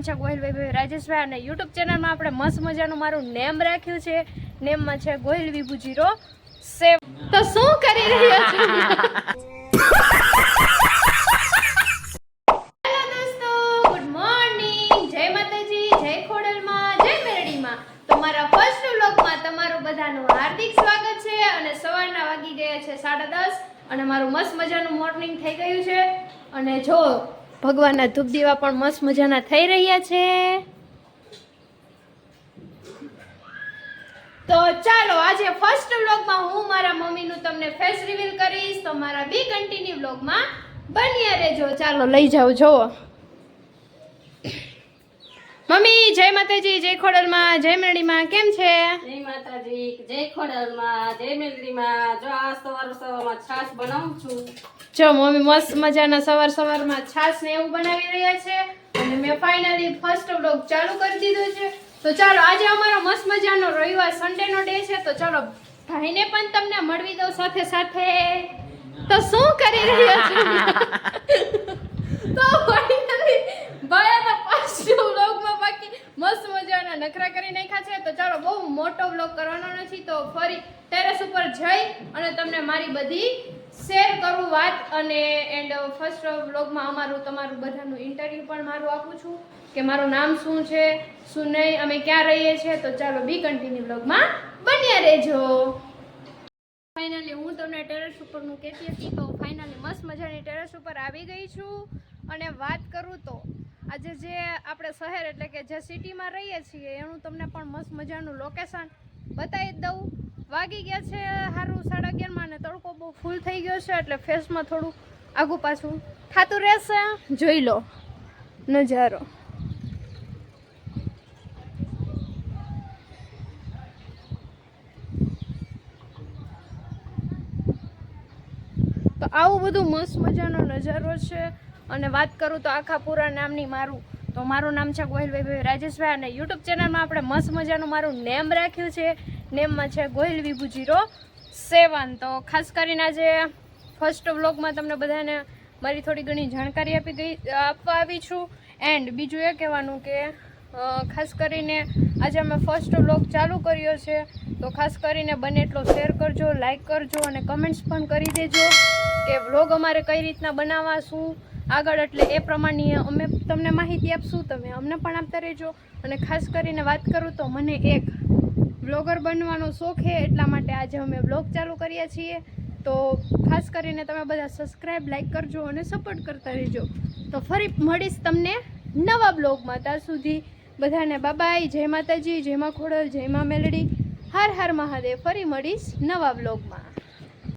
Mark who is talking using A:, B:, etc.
A: છે ગોહિલ વિભુ રાજેશભાઈ અને યુટ્યુબ ચેનલમાં આપણે મસ્ત મજાનું મારું નેમ રાખ્યું છે. નેમમાં છે ગોહિલ વિભુ 07. તો શું કરી રહ્યા છો? હેલો દોસ્તો, ગુડ મોર્નિંગ, જય માતાજી, જય ખોડલમાં, જય મેરડીમાં. તો મારા ફર્સ્ટ વ્લોગમાં તમારું બધાનું હાર્દિક સ્વાગત છે. અને સવારના વાગી ગયા છે 10:30 અને મારું મસ્ત મજાનું મોર્નિંગ થઈ ગયું છે. અને જો ભગવાનના ધૂપ દીવા પણ મસ્ત મજાના થઈ રહ્યા છે. તો ચાલો આજે ફર્સ્ટ વ્લોગમાં હું મારા મમ્મીનું તમને ફેસ રિવીલ કરીશ. તો મારા બી કન્ટિન્યુ વ્લોગમાં બન્યા રહેજો. ચાલો લઈ જાઓ. જોવો મમ્મી, જય માતાજી, જય ખોડલમાં, જય મેરડીમાં, કેમ છે?
B: જય માતાજી, જય ખોડલમાં, જય મેલડીમાં. જો આ સવારમાં છાશ બનાવું છું.
A: જો મમ્મી મસ્ત મજાના સવારમાં છાશ ને એવું બનાવી રહ્યા છે. અને મેં ફાઇનલી ફર્સ્ટ વ્લોગ ચાલુ કરી દીધો છે. તો ચાલો આજે અમારો મસ્ત મજાનો રવિવાર સન્ડેનો ડે છે. તો ચાલો ભાઈને પણ તમને મળવી દઉં સાથે સાથે. તો શું કરી રહ્યા છો? તો ફાઇનલી ભાઈ તો ફર્સ્ટ વ્લોગમાં બાકી મસ્ત મજાના નખરા કરી નાખ્યા છે. તો ચાલો બહુ મોટો વ્લોગ કરવાનો નથી. તો ફરી ટેરેસ ઉપર જઈ અને તમને મારી બધી શેર કરું વાત. અને એન્ડ ફર્સ્ટ વ્લોગમાં અમારું તમારું બધાનું ઇન્ટરવ્યૂ પણ મારું આપું છું કે મારું નામ શું છે, શું નહીં, અમે ક્યાં રહીએ છીએ. તો ચાલો બી કન્ટિન્યુ વ્લોગમાં બન્યા રહેજો. ફાઇનલી હું તમને ટેરેસ ઉપરનું કહેતી હતી. તો ફાઇનલી મસ્ત મજાની ટેરેસ ઉપર આવી ગઈ છું. અને વાત કરું તો આજે જે આપણે શહેર એટલે કે જે સિટીમાં રહીએ છીએ એનું તમને પણ મસ્ત મજાનું લોકેશન બતાવી દઉં. વાગી ગયા છે સારું 11:30 અને તડકો બહુ ફૂલ થઈ ગયો છે એટલે ફેસમાં થોડું આગું પાછું થતું રહેશે. જોઈ લો નજારો. તો આવું બધું મસ્ત મજાનો નજારો છે. અને વાત કરું તો આખા પૂરા નામની તો મારું નામ છે ગોહિલ વિભુ રાજેશભાઈ અને યુટ્યુબ ચેનલમાં આપણે મસ્ત મજાનું મારું નેમ રાખ્યું છે. નેમમાં છે ગોહિલ વિભુ 07. તો ખાસ કરીને આજે ફર્સ્ટ વ્લોગમાં તમને બધાને મારી થોડી ઘણી જાણકારી આપવા આવી છું. એન્ડ બીજું એ કહેવાનું કે ખાસ કરીને આજે અમે ફર્સ્ટ વ્લોગ ચાલુ કર્યો છે. તો ખાસ કરીને બને એટલો શેર કરજો, લાઈક કરજો અને કમેન્ટ્સ પણ કરી દેજો કે વ્લોગ અમારે કઈ રીતના બનાવવા, શું આગળ, એટલે એ પ્રમાણે અમે તમને માહિતી આપશું, તમે અમને પણ આપતા રહેજો. અને ખાસ કરીને વાત કરું તો મને એક વ્લોગર બનવાનો શોખ છે, એટલા માટે આજે અમે વ્લોગ ચાલુ કરીએ છીએ. તો ખાસ કરીને તમે બધા સબસ્ક્રાઈબ, લાઈક કરજો અને સપોર્ટ કરતા રહેજો. તો ફરી મળીશ તમને નવા બ્લોગમાં. ત્યાં સુધી બધાને બાય. જય માતાજી, જય મા ખોડલ, જય મા મેલડી, હર હર મહાદેવ. ફરી મળીશ નવા બ્લોગમાં.